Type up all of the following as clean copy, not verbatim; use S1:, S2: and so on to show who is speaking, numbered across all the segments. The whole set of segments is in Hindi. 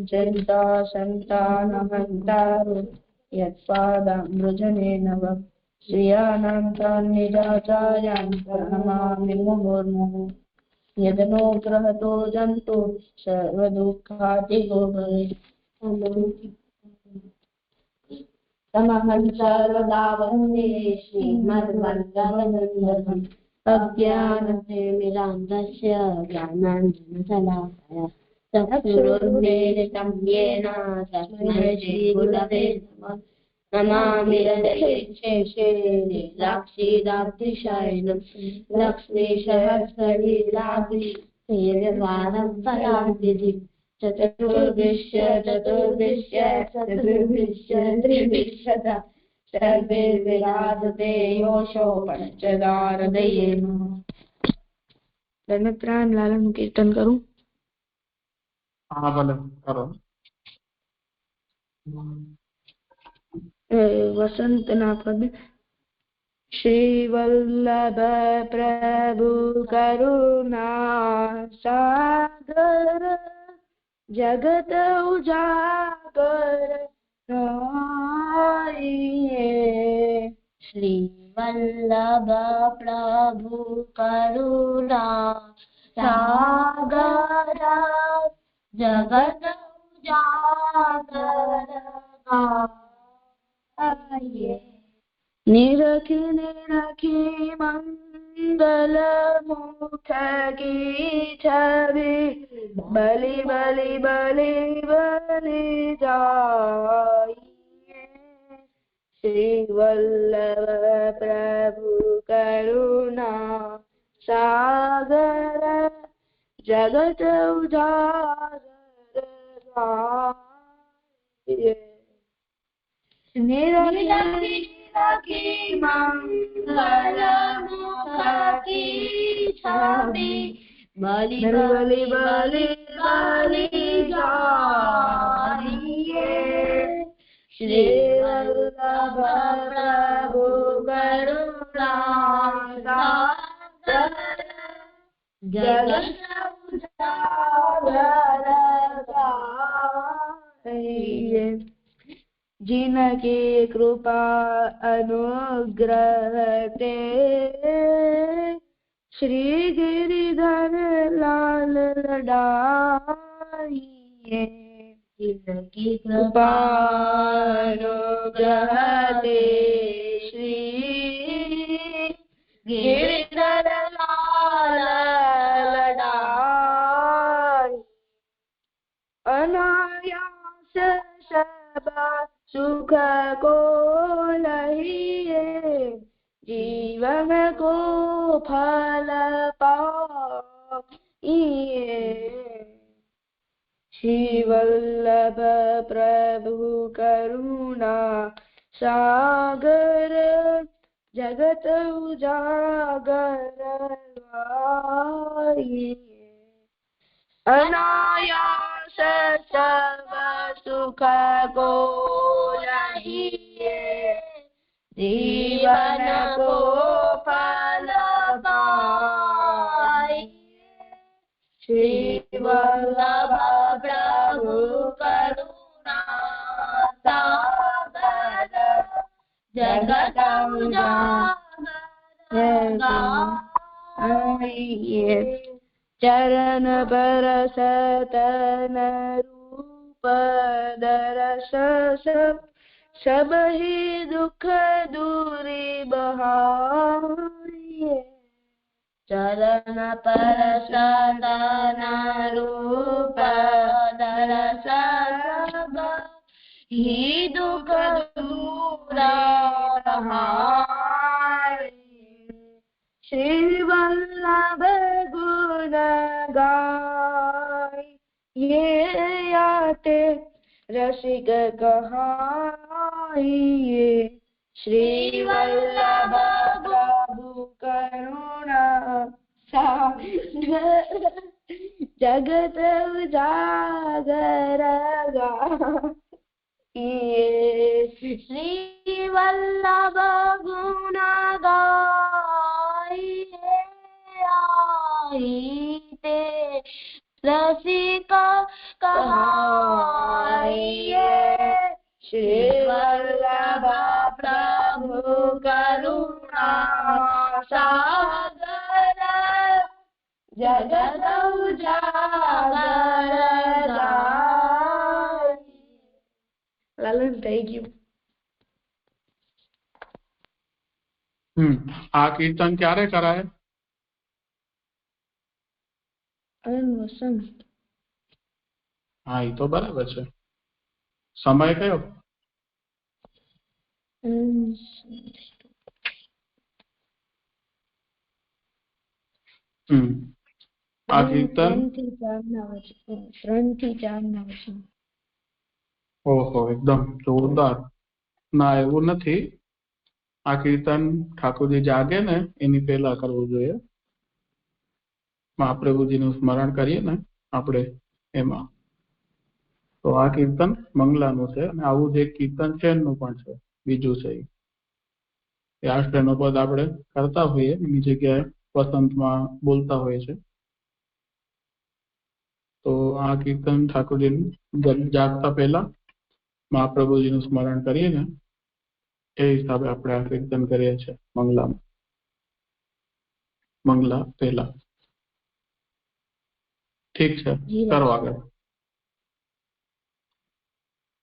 S1: चिन्ता सन्तानहन्तारु यत्पादाम्बुजनेन वः श्रियाणां तान्निजाचार्यान् प्रणमामि मुहुर्मुहुः यदनुग्रहतो जन्तु सर्वदुःखातिगो भवेत् तमहं सर्वदा वन्दे श्रीमद्भगवद्गीताम् अज्ञानतिमिरान्धस्य ज्ञानाञ्जनशलाकया चक्षुरुन्मीलितं येन तस्मै श्रीगुरवे नमः। नमामि हृदये नीलाक्षीराब्धिशयनं लक्ष्मीसहस्रलीलाब्धिवारं फलाब्धिं चतुर्भिश्च त्रिभिश्च सर्वे योषो पंचदारदये दंडत्राण लालन कीर्तन करूं?
S2: हाँ बोले करो।
S1: वसंत ना पद। श्री वल्लभ प्रभु करुणा सागर जगत उजागर श्री वल्लभ प्रभु करुणा सागर जगत उजागर निरखी निरखी मंगल मुख की छवि बलि बलि बलि बलि जाइए। श्री वल्लभ प्रभु करुणा सागर जगत उजागर गाइए। निरखी मंगल मुख की छवि बलि बलि बलि बलि जाइए। श्री वल्लभ प्रभु करुणा सागर जगत उजागर गाइए। जिनकी कृपा अनुग्रह ते श्री गिरिधर लाल लड़ाइए। जिनकी कृपा अनुग्रह ते श्री गिरिधर लाल लड़ाइए। अनायास सब सुख को लहिए जीवन को फल पाइए। श्री वल्लभ प्रभु करुणा सागर जगत उजागर गाइए। अनायास सब सुख को लहिए जीवन को फल पाइए। श्री वल्लभ प्रभु करुणा सागर जगत उजागर गाइए। चरण बरस तन रूप दरस सब ही दुख दूरी बहाइए। चरण परस तन रूप दरस सब ही दुख दूर बहाइए। श्री वल्लभ गुण गाय ये आते रसिक कहाइए। श्री वल्लभ प्रभु करुणा सागर जगत उजागर गाइए। श्री वल्लभ गुण गाइए आईते रसिका कहाइए श्री वल्लभ प्रभु करुणा सागर जगत उजागर जाय। લાલન થઈ ગયું.
S2: આ કીર્તન ક્યારે કરાય?
S1: વસંત.
S2: હા, એ તો બરાબર છે. સમય કયો? આ કીર્તન
S1: 3 થી 4 ના વર્ષ.
S2: ઓહો, એકદમ જોરદાર. ના, એવું નથી. આ કીર્તન ઠાકોરજી જાગે ને એની પહેલા કરવું જોઈએ. મહાપ્રભુજીનું સ્મરણ કરીએ ને આપણે એમાં. તો આ કીર્તન મંગલાનું છે અને આવું જ એક કીર્તન શેનનું પણ છે, બીજું છે એ આષ્ટનો પદ આપણે કરતા હોઈએ, એની જગ્યાએ વસંતમાં બોલતા હોઈએ છે. તો આ કીર્તન ઠાકોરજીનું જાગતા પહેલા મહાપ્રભુજીનું સ્મરણ કરીએ ને એ હિસાબે આપણે આ કીર્તન કરીએ છીએ મંગલા પહેલા. ઠીક છે, કરો આગળ.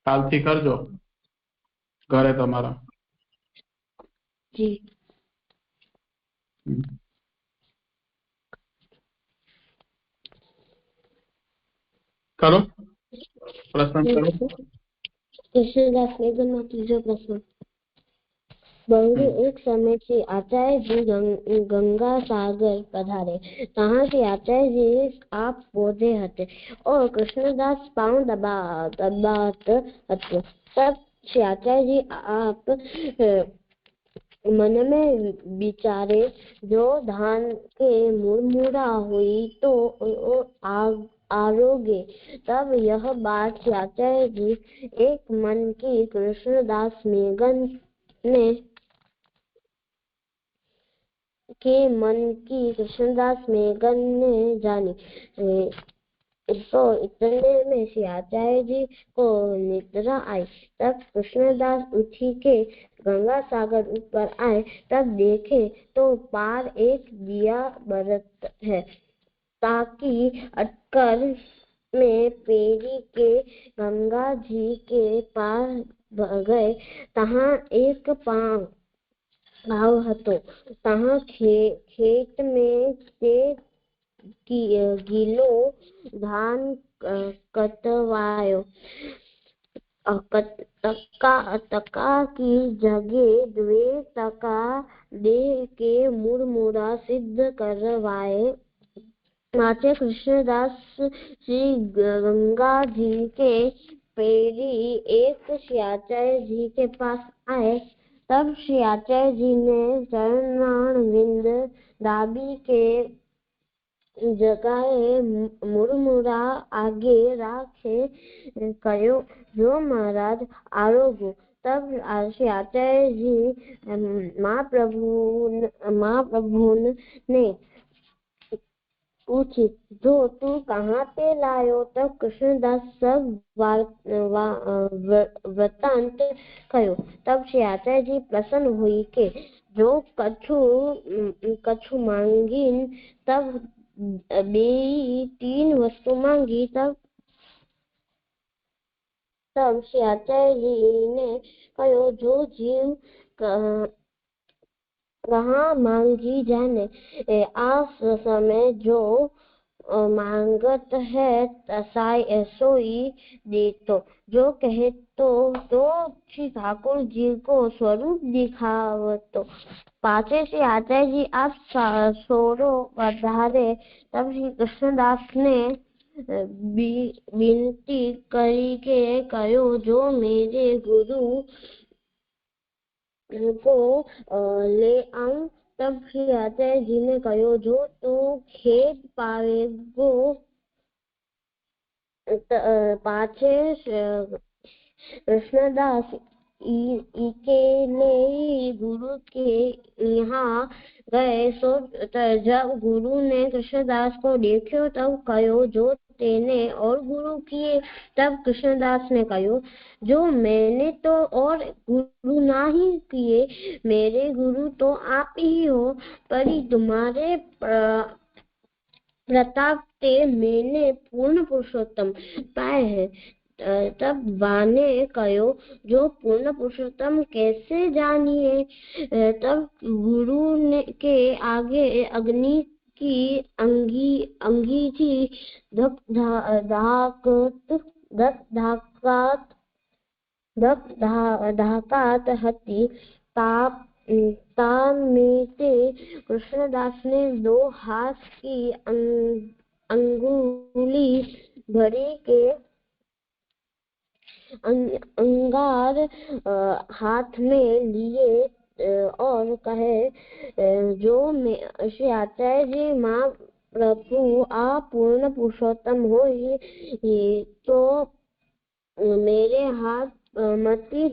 S2: કાલથી કરજો ઘરે તમારા. કરો પ્રશ્ન કરો.
S1: कृष्णदास मेघन में तीसरा प्रश्न। बहु एक समय से आचार्य जी गंगा सागर पधारे। तहाँ से आचार्य जी आप पौधे हते और कृष्णदास पाँव दबात हते। तब से आचार्य जी आप मन में विचारे जो धान के मुरमुरा हुई तो आरोगे। तब यह बात आचार्य जी एक मन की कृष्णदास मेघन ने जानी। तो इतने में श्री आचार्य जी को निद्रा आई। तब कृष्णदास उठी के गंगा सागर ऊपर आए। तब देखे तो पार एक दिया बरत है। ताकि अटकर में पेरी के गंगा जी के पार गए। तहाँ एक पाव हतो। तहाँ खेत में से गीलो धान कटवायो। टका की जगह 2 टका दे के मुरमुरा सिद्ध करवाए। माचे कृष्णदास श्री गंगा जी के पेरी एक श्री आचार्य जी के पास आए। तब श्री आचार्य जी ने चरणारविंद दाबी के जगाए मुरमुरा आगे राखे कहो जो महाराज आरोगो। तब श्री आचार्य जी महाप्रभु ने पूछी जो तू कहाँ पे लायो। तब कृष्णदास सब वृतांत कहो। तब श्री आचार्य जी प्रसन्न हुई के जो कछु मांगीन तब 3 वस्तु मांगी। तब श्री आचार्य जी ने कहो जो जीव कहाँ मांगी जाने। आ समय जो मांगत है सोई देतो। जो कहे तो श्री ठाकुर जी को स्वरूप दिखावतो। पाचे श्री आचार्य जी आप सोरो पधारे। तब श्री कृष्णदास ने विनती करी के कहो जो मेरे गुरु को ले आऊं। तब श्री आचार्य जी ने कहो जो तू खेत पावेगो। पाछे कृष्णदास इकेले गुरु के यहाँ गए। सो जब गुरु ने कृष्णदास को देखो तब कहो जो तेने और गुरु किए। तब कृष्णदास ने कहो, जो मैंने तो और गुरु नाही किए, मेरे गुरु तो आप ही हो, परी तुम्हारे प्रताप ते मैंने पूर्ण पुरुषोत्तम पाए हैं। तब वाने कहो, जो पूर्ण पुरुषोत्तम कैसे जानिए। तब गुरु ने के आगे अग्नि की अंगीठी धक धाकात હતી। तामेते कृष्णदास ने 2 हाथ की अंगुली भरी के अंगार हाथ में लिए और कहे, जो श्री आचार्य जी माँ प्रभु आ पूर्ण पुरुषोत्तम हो, तो मेरे हाथ मती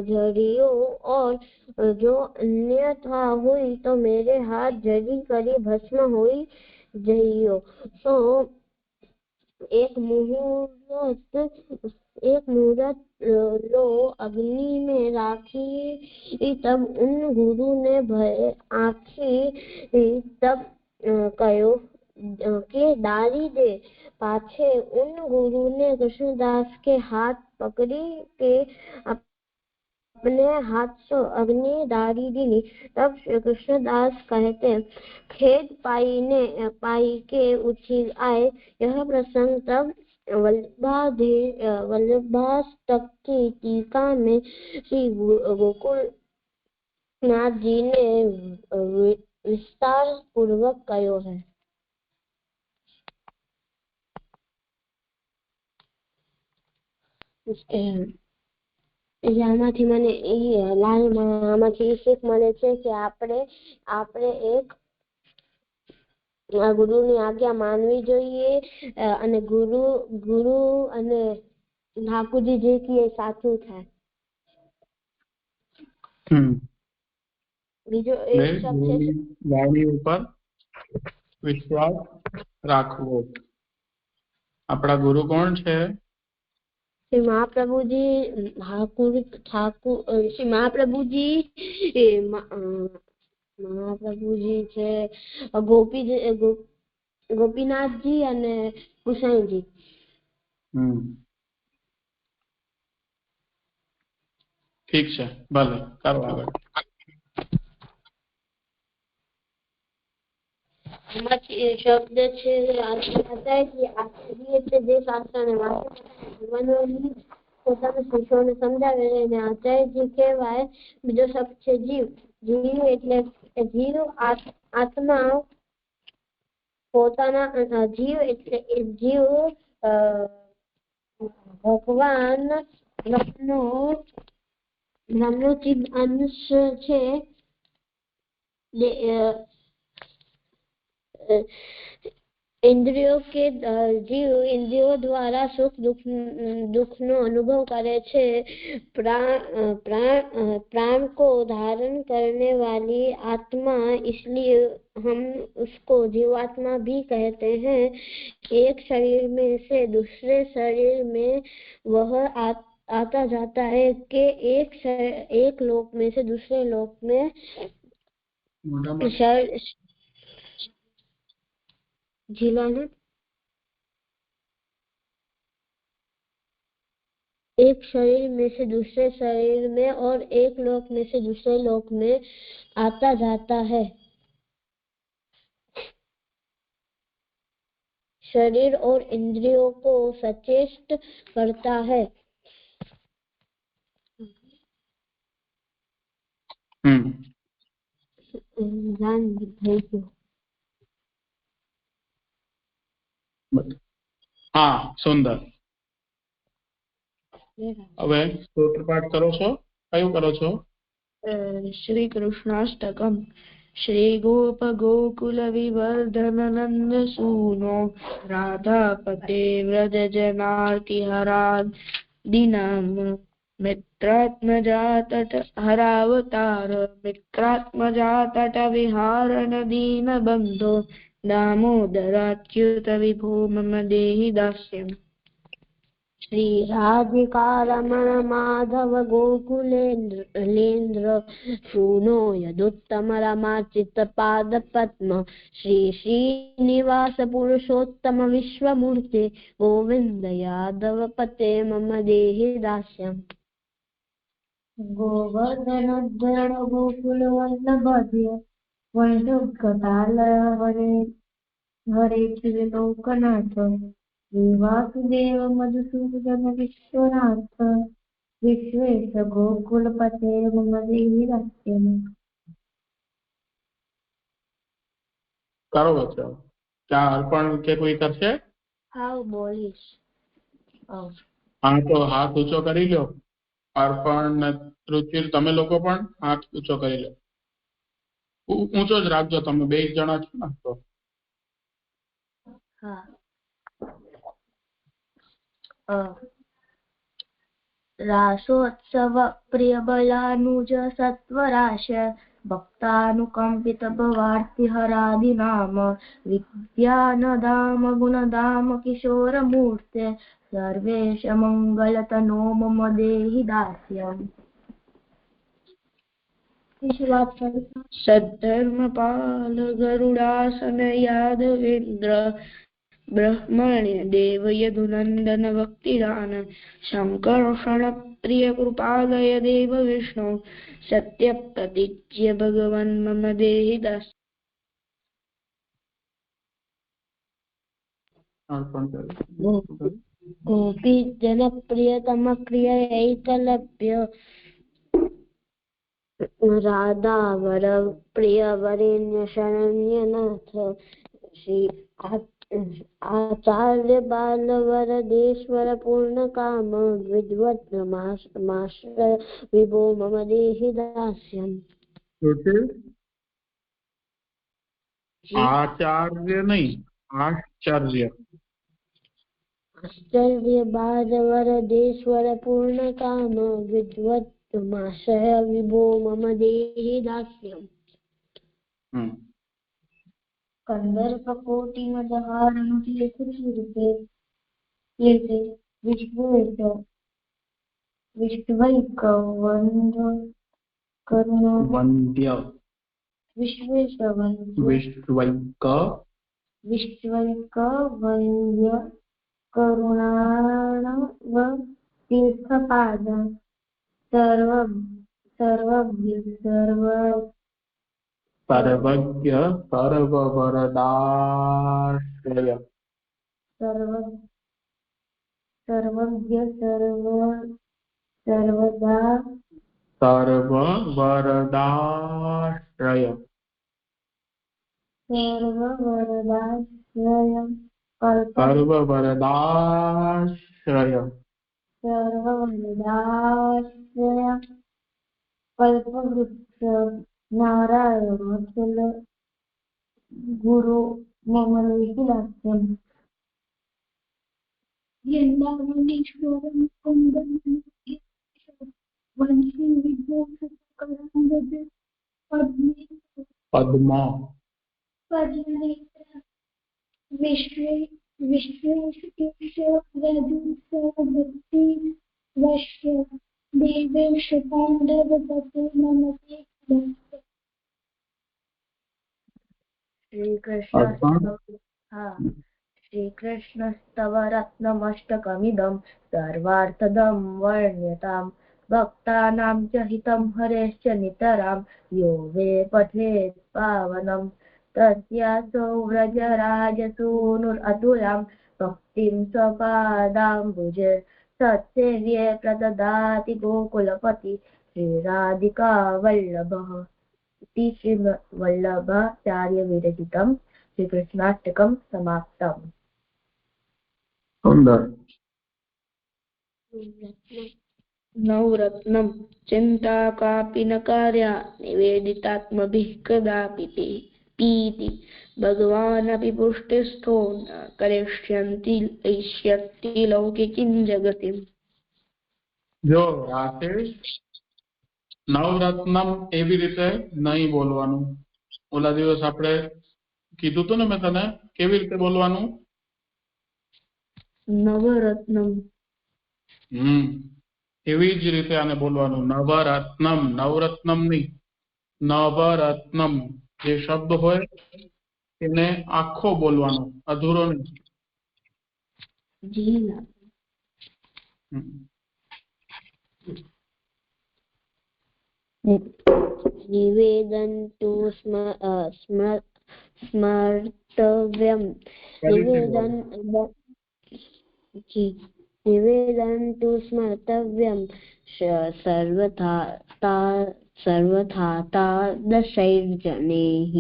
S1: जड़ियो, और जो अन्यथा हुई तो मेरे हाथ जड़ी करी भस्म हुई जइयो। तो एक मुहूर्त लो अग्नि में राखी। तब उन गुरु ने भय आखी। तब कहो के डाली दे। पाछे उन गुरु ने कृष्णदास के हाथ पकड़ी के अपने हाथ से अग्नि डाली दी। तब श्री कृष्णदास कहते, खेद पाई के उठी आए। यह प्रसंग तब वल्लभाष्टक की टीका में श्री गोकुल नाथ जी ने विस्तार पूर्वक कहो है। આમાંથી મને આમાંથી શીખ મળે છે કે આપણે એક ગુરુની આજ્ઞા માનવી જોઈએ, અને ગુરુ અને ઠાકુરજી જે કહે સાચું થાય। બીજો એક શબ્દ છે
S2: વાણી ઉપર વિશ્વાસ રાખવો। આપણા ગુરુ કોણ છે?
S1: श्री महाप्रभु जी ठाकुर श्री महाप्रभु जी છે ગોપીનાથજી અને કુસાઈજી।
S2: ઠીક છે, ભલે કરો આગળ।
S1: શબ્દ છે આચાર્ય એટલે જે શાસ્ત્રને વાંચે પોતાના શિષ્યોને સમજાવે એને આચાર્યજી કહેવાય। બીજો શબ્દ છે જીવ। જીવ એટલે જીવ આત્મા પોતાના જીવ એટલે જીવ ભગવાન બ્રહ્મનો ચિદ અંશ છે। इंद्रियों के जीव इंद्रियों द्वारा सुख दुख नो अनुभव करे छे। प्राण को धारण करने वाली आत्मा, इसलिए हम उसको जीवात्मा भी कहते हैं। एक शरीर में से दूसरे शरीर में वह आता जाता है कि एक लोक में से दूसरे लोक में एक शरीर में से दूसरे शरीर में और एक लोक में से दूसरे लोक में आता जाता है। शरीर और इंद्रियों को सचेष्ट करता है।
S2: हाँ, सुंदर। હવે સ્તોત્ર પાઠ કરો છો? કયું કરો છો?
S3: શ્રી કૃષ્ણાષ્ટકમ। श्री गोप गोकुल विवर्धन नंद सूनो राधापते व्रज जनार्ति हरान दीनाम मित्रात्मजा तट हरावतार मित्रात्मजा तट विहारन दीन बंधो दामोदराच्युत विभो मम देहि दास्यम्।
S1: श्री राधिका रमण माधव गोकुलेन्द्र शूनो यदुत्तम रमाचित पाद पद्म श्री श्रीनिवास पुरुषोत्तम विश्वमूर्ते गोविंद यादव पते मम देहि दास्यम्।
S4: गोवर्धनोद्धरण गोकुल वल्लभध्य वैष्णवकटाल हरे त्रिलोकनाथ वासुदेव मधुसूदन विश्वनाथ विश्वेश गोकुलपते मम देहि दास्यम्।
S2: करो बच्चों, क्या अर्पण के कोई करशे?
S1: हाँ बोलीश।
S2: हाँ तो हाथ ऊंचो करी लो। अर्पण ने रुचिर तमे लोको पण हाथ ऊंचो करी लो। ऊंचो ज राखजो, तमे बे जणा छो ने तो।
S1: हाँ। रासोत्सव प्रिय बलानुज सत्वराश भक्तानुकंपित भवार्ति हरादि नाम विद्यानदाम गुणदाम किशोर मूर्ते सर्वेश मंगल तनो मम देहि दास्यम्।
S3: सद्धर्मपाल गरुडासन यादवेन्द्र ब्रह्मण्य देव यदुनंदन भक्तिदान शंकर्षण प्रिय कृपालय देव विष्णु सत्य प्रतिज्ञ भगवन् मम देहि दास्यम्।
S2: अर्पण करो।
S1: गोपी जन प्रियतम प्रिय एकलव्य राधा वर प्रिय वरेण्य शरण्यनाथ श्री आचार्य बालवरदेश्वर पूर्ण काम विद्वत्माश्रय विभो मम देहि दास्यम्।
S2: आचार्य नहीं, आश्चर्य।
S1: आश्चर्य बालवरदेश्वर पूर्ण काम विद्वत्माश्रय विभो मम देहि दास्यम्।
S4: कंदर्प कोटि मदहारण कीर्ते विश्वैक वंद करुणा
S2: वंद्य
S4: विश्वैक वंद्य करुणाणव तीर्थपाद सर्वज्ञ
S2: सर्ववरदाश्रय
S4: सर्वज्ञ
S2: सर्ववरदाश्रय
S4: कल्पवृक्ष नारायण गुरु मम देहि दास्यम्। वृंदावनेश्वरं वंशी विभूषितकरांगद
S2: पद्मा
S4: पद्मनेत्र विश्वेश भक्ति वश्य देवेश पांडव पते मम देहि दास्यम्।
S1: श्रीकृष्णस्तव रत्नमष्टकमिदं सर्वार्थदं वर्ण्यताम् भक्तानां च हितं हरेश्च नितरां यो वे पठेत् पावनं तस्यासौ व्रजराजसूनुरतुलां भक्तिं स्वपादाम्बुजे सत्सेव्ये प्रददाति गोकुलपति श्रीराधिका वल्लभः। इति श्रीवल्लभाचार्य विरचितं श्रीकृष्णाष्टकं समाप्तम्।
S2: सुंदर।
S3: नवरत्नं चिंता कापि न कार्या निवेदितात्मभिः कदापि पीति भगवानपि पुष्टिस्थो न करिष्यन्ति ऐष्यति लौकिकीं जगतिम्।
S2: जो राकेश नवरत्नम एवी रीते नहीं बोलवानुं। ओला दिवस आपणे કીધું તું ને મેં તને કેવી રીતે બોલવાનું?
S3: નવરત્નમ.
S2: એવી જ રીતે આને બોલવાનું, નવરત્નમ. નવરત્નમ નહીં, નવરત્નમ. જે શબ્દ હોય એને આખો બોલવાનો, અધૂરો નહીં.
S3: જી ના.
S1: નિવેદन्तु स्मर्तव्यम् निवेदन्तु स्मर्तव्यम् सर्वथा तादृशैर्जनैः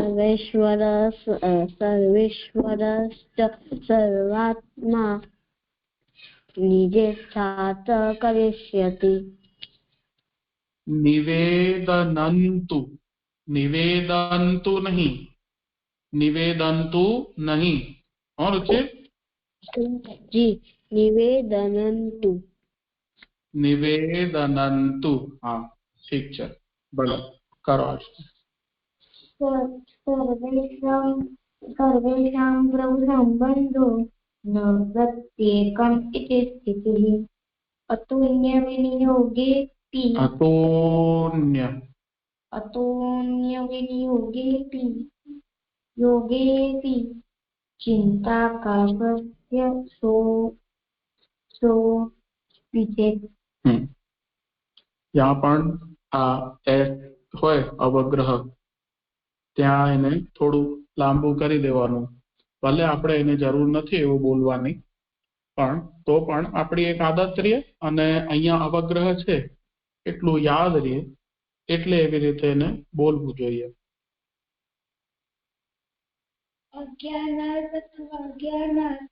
S1: सर्वेश्वरश्च सर्वात्मा निजेच्छात् करिष्यति.
S2: निवेदनन्तु. निवेदन्तु नहीं, निवेदन्तु नहीं. और रुचिर?
S1: जी, निवेदनन्तु.
S2: निवेदनन्तु. हाँ ठीक है, बोलो करो. आज
S4: सर्वेषां प्रभुसम्बन्धो न प्रत्येकम् इति स्थितिः. अतोऽन्यविनियोगेऽपि योगेऽपि चिन्ताकाशस्य सोऽपिचेत्.
S2: यहाँ पण आ एस होय अवग्रह, ત્યાં એને થોડું લાંબુ કરી દેવાનું. ભલે આપણે એને જરૂર નથી એવું બોલવાની, પણ તો પણ આપણી એક આદત રહે અને અહીંયા અવગ્રહ છે એટલું યાદ રહે, એટલે એવી રીતે એને બોલવું જોઈએ.
S4: अज्ञानात् अथवा ज्ञानात्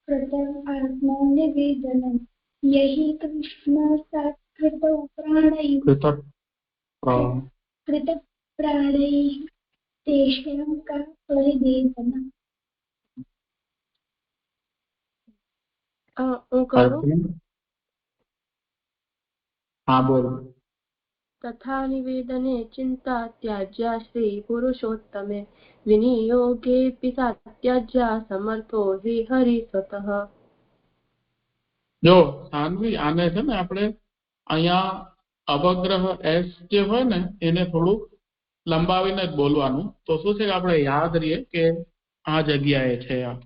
S4: कृतम् आत्मनिवेदनं यहि कृष्णसात् कृतप्राणैः तेषां का परिदेवना.
S2: हाँ बोल.
S3: तथा निवेदने चिंता त्याज्या श्री पुरुषोत्तमे विनियोगेऽपि सा त्याज्या समर्थो हि हरि स्वतः.
S2: जो सानवी आने છે ને આપણે અહીંયા અવગ્રહ એસ જે હોય ને એને થોડું લંબાવીને જ બોલવાનું, તો શું છે કે આપણે યાદ રહીએ કે આ જગ્યાએ છે આ.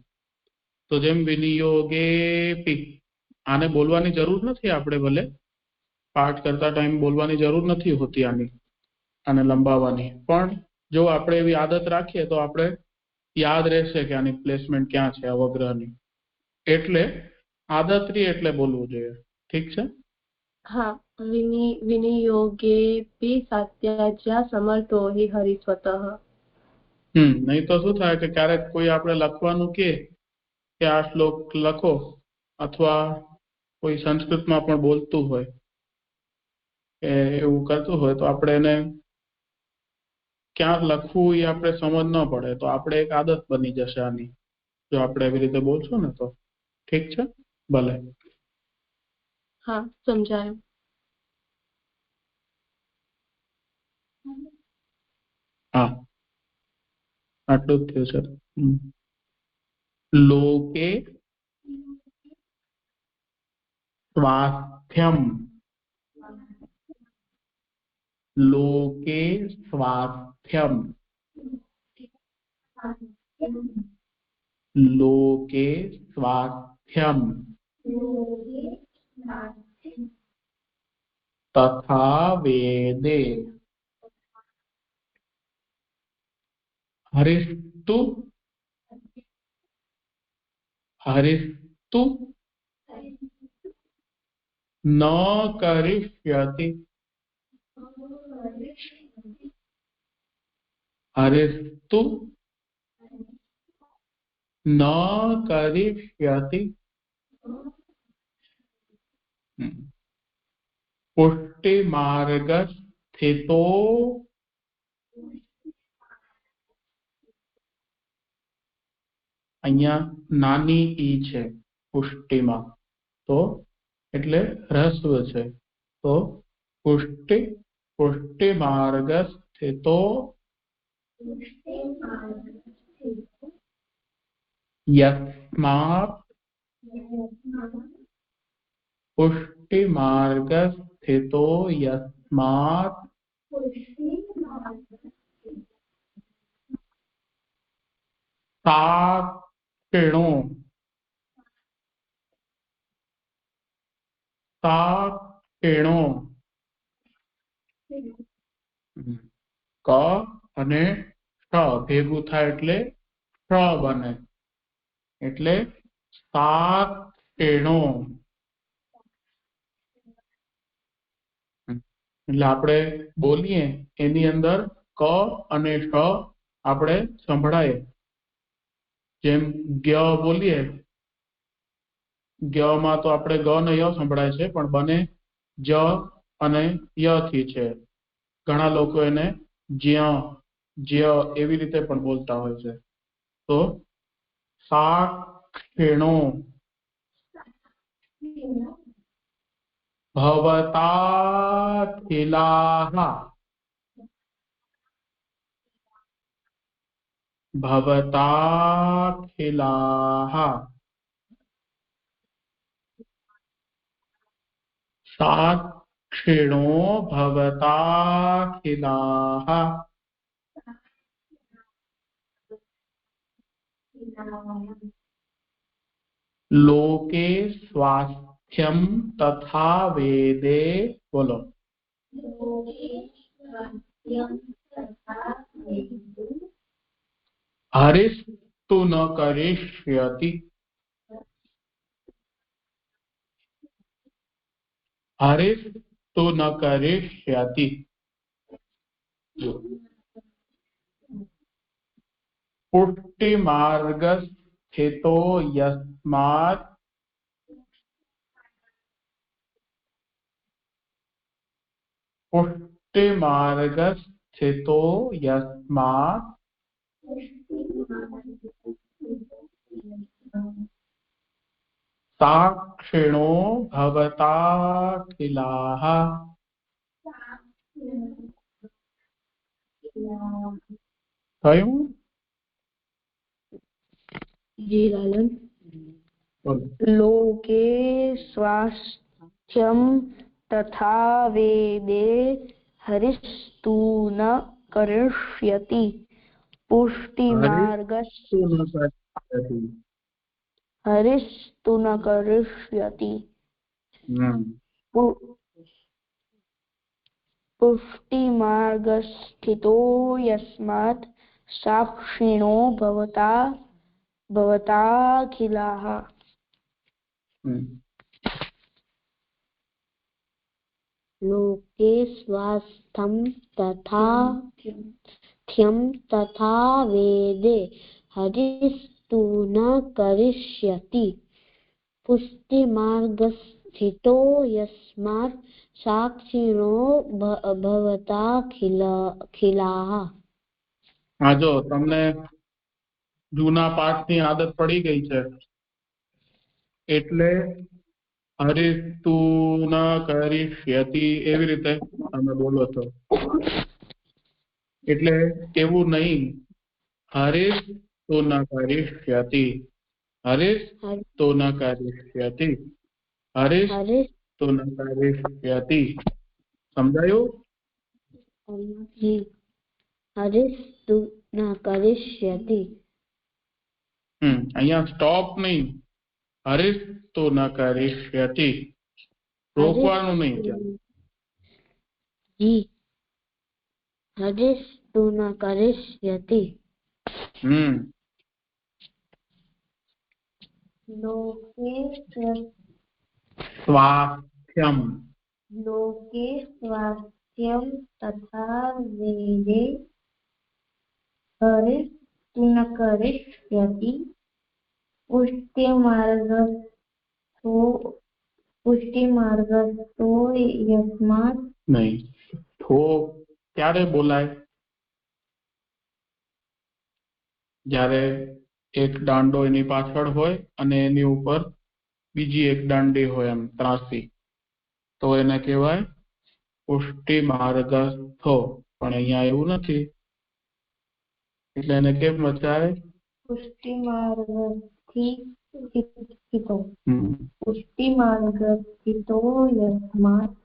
S2: તો જેમ વિનિયોગેપી, આને બોલવાની જરૂર નથી, આપણે ભલે પાઠ કરતા ટાઈમ બોલવાની જરૂર નથી હોતી આને લંબાવવાની, પણ જો આપણે એવી આદત રાખીએ તો આપણે યાદ રહેશે કે આની પ્લેસમેન્ટ ક્યાં છે અવગ્રહની. એટલે આદત રહી એટલે બોલવું જોઈએ. ઠીક છે?
S3: હા. વિનિયોગેऽપि सा त्याज्या समर्थो हि हरि स्वतः.
S2: નહીં તો શું થાય કે ક્યારેક કોઈ આપણે લખવાનું કે આ શ્લોક લખો, અથવા કોઈ સંસ્કૃતમાં પણ બોલતું હોય કે એવું કરતું હોય, તો આપણે એને ક્યાં લખવું એ આપણે સમજ ન પડે, તો આપણે એક આદત બની જશે આની, જો આપણે એવી રીતે બોલશું ને તો. ઠીક છે? ભલે.
S3: હા, સમજાયું.
S2: હા, આટલું જ થયું છે. લોકે સ્વાસ્થ્યમ. लोके स्वास्थ्यम. लोके स्वास्थ्यम. तथा वेदे. हरिस्तु. हरिस्तु न करिष्यति. हरिस्तु न करिष्यति. पुष्टिमार्गस्थितो. અહીંયા નાની ઈ છે પુષ્ટિમાં, તો એટલે હ્રસ્વ છે, તો પુષ્ટિ માર્ગ સ્થિતો यस्मात् पुष्टिमार्गस्थितो यस्मात् साक्षिणो साक्षिणो क અને શ ભેગું થાય એટલે શ બને એટલે સાક્ષિણો એટલે આપણે બોલીએ એની અંદર ક અને શ આપણે સંભળાય જેમ ગ્ય બોલીએ ગ્ય માં તો આપણે ગ ને ય સંભળાય છે પણ બને જ અને ય થી છે ઘણા લોકો એને જ્ય જ્ય એવી રીતે પણ બોલતા હોય છે તો સાક્ષિણો ભવતાખિલાઃ भवताखिलाः साक्षिणो भवताखिलाः लोके स्वास्थ्यं तथा वेदे बोलो हरिस्तु न करिष्यति हरिस्तु न करिष्यति पुष्टिमार्गस्थितो यस्मात् पुष्टिमार्गस्थितो यस्मात् साक्षिणो भवताखिलाः થયું
S3: जी लालन
S2: બોલો
S3: लोके स्वास्थ्यं तथा वेदे हरिस्तु न करिष्यति पुष्टिमार्गस्य हरिस्तु न करिष्यति पुष्टिमार्गस्थितो यस्मात् साक्षिणो भवताखिलाः
S1: लोके स्वास्थ्यं तथा थ्यं तथा वेदे हरिस्तु न करिष्यति पुष्टिमार्गस्थितो यस्मात् साक्षिणो भवताखिलाः
S2: હા જો તમને જૂના પાઠની આદત પડી ગઈ છે એટલે હરિસ્તુ ન કરિષ્યતિ એવી રીતે તમે બોલો છો એટલે એવું નહીં હરિસ્તુ ન કરિષ્યતિ હરિસ્તુ ન કરિષ્યતિ હરિસ્તુ ન કરિષ્યતિ સમજાયું
S1: हरिस्तु न करिष्यति
S2: અહીંયા સ્ટોપ નહીં હરિસ્તુ ન કરિષ્યતિ રોકવાનું નહીં
S1: जी हरिस्तु न करिष्यति लोके
S2: स्वास्थ्यं
S1: तथा वेदे हरिस्तु न करिष्यति पुष्टिमार्गस्थो यस्मात्
S2: નહીં થો ક્યારે બોલાય જ્યારે એક દાંડો એની પાછળ હોય અને એની ઉપર બીજી એક દાંડી હોય એમ ત્રાસી તો એને કહેવાય પુષ્ટિ માર્ગસ્થો પણ અહીંયા એવું નથી એટલે એને કેમ વચાય?
S3: પુષ્ટિમાર્ગથી સ્થિતો
S2: હમ
S3: પુષ્ટિમાર્ગસ્થિતો યસ્માत्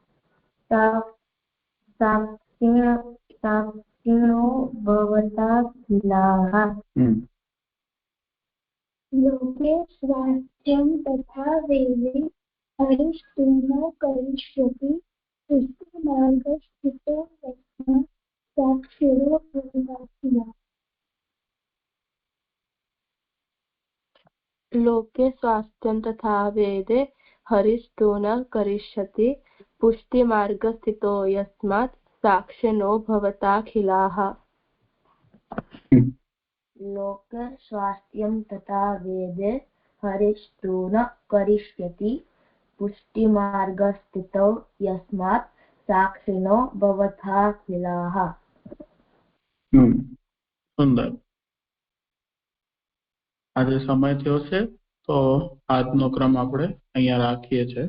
S3: સાક્ષિણો ભવતાખિલાः
S2: હમ
S4: लोके स्वास्थ्यं तथा वेदे हरिस्तु न करिष्यति पुष्टिमार्गस्थितो यस्मात् साक्षिणो भवताखिलाः
S3: लोके स्वास्थ्यं तथा वेदे हरिस्तु न करिष्यति पुष्टिमार्गस्थितो यस्मात् साक्षिणो भवताखिलाः
S1: लोक स्वास्थ्यं तथा वेदे हरिस्तु न करिष्यति पुष्टिमार्गस्थितो यस्मात् साक्षिणो भवताखिलाः
S2: સુંદર. આજે સમય થયો છે તો આજનો ક્રમ આપણે અહીંયા રાખીએ છીએ.